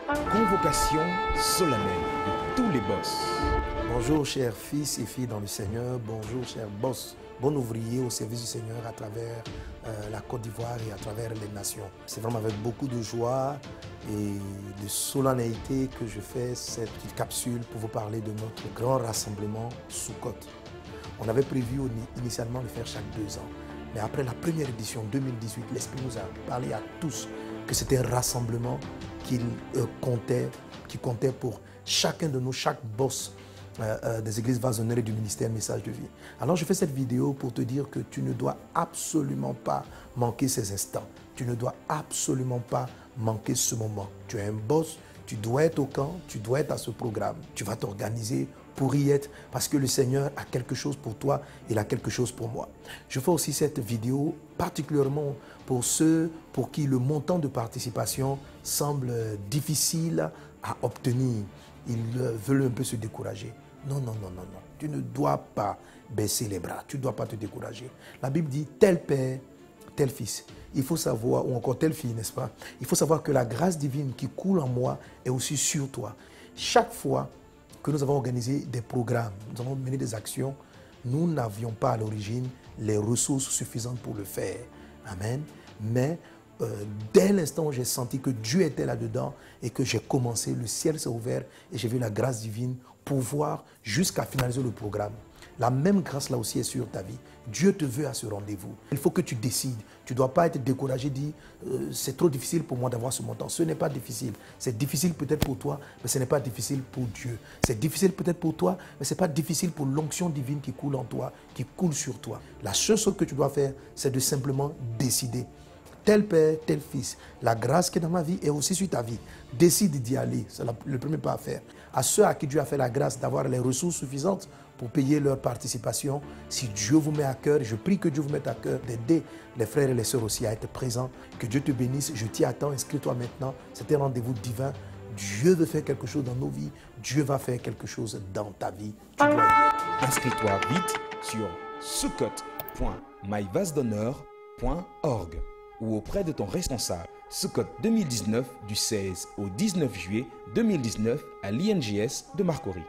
Convocation solennelle de tous les boss. Bonjour chers fils et filles dans le Seigneur, bonjour chers boss, bon ouvrier au service du Seigneur à travers la Côte d'Ivoire et à travers les nations. C'est vraiment avec beaucoup de joie et de solennité que je fais cette petite capsule pour vous parler de notre grand rassemblement Sukkot. On avait prévu initialement de faire chaque 2 ans, mais après la première édition 2018, l'Esprit nous a parlé à tous que c'était un rassemblement qui comptait pour chacun de nous, chaque boss des églises vasonneries du ministère Message de Vie. Alors je fais cette vidéo pour te dire que tu ne dois absolument pas manquer ces instants. Tu ne dois absolument pas manquer ce moment. Tu es un boss, tu dois être au camp, tu dois être à ce programme. Tu vas t'organiser pour y être parce que le Seigneur a quelque chose pour toi, il a quelque chose pour moi. Je fais aussi cette vidéo particulièrement pour ceux pour qui le montant de participation semble difficile à obtenir. Ils veulent un peu se décourager. Non, non, non, non, non. Tu ne dois pas baisser les bras. Tu ne dois pas te décourager. La Bible dit tel père, tel fils. Il faut savoir, ou encore telle fille, n'est-ce pas? Il faut savoir que la grâce divine qui coule en moi est aussi sur toi. Chaque fois que nous avons organisé des programmes, nous avons mené des actions, nous n'avions pas à l'origine les ressources suffisantes pour le faire. Amen. Mais dès l'instant où j'ai senti que Dieu était là-dedans et que j'ai commencé, le ciel s'est ouvert et j'ai vu la grâce divine pouvoir jusqu'à finaliser le programme. La même grâce là aussi est sur ta vie. Dieu te veut à ce rendez-vous. Il faut que tu décides. Tu ne dois pas être découragé, dire c'est trop difficile pour moi d'avoir ce montant. Ce n'est pas difficile. C'est difficile peut-être pour toi, mais ce n'est pas difficile pour Dieu. C'est difficile peut-être pour toi, mais ce n'est pas difficile pour l'onction divine qui coule en toi, qui coule sur toi. La seule chose que tu dois faire, c'est de simplement décider. Tel père, tel fils. La grâce qui est dans ma vie est aussi sur ta vie. Décide d'y aller. C'est le premier pas à faire. À ceux à qui Dieu a fait la grâce d'avoir les ressources suffisantes pour payer leur participation, si Dieu vous met à cœur, je prie que Dieu vous mette à cœur d'aider les frères et les sœurs aussi à être présents. Que Dieu te bénisse. Je t'y attends. Inscris-toi maintenant. C'est un rendez-vous divin. Dieu veut faire quelque chose dans nos vies. Dieu va faire quelque chose dans ta vie. Tu dois y être. Inscris-toi vite sur sukkot.myvasdonneur.org ou auprès de ton responsable. Sukkot 2019 du 16 au 19 juillet 2019 à l'INJS de Marcory.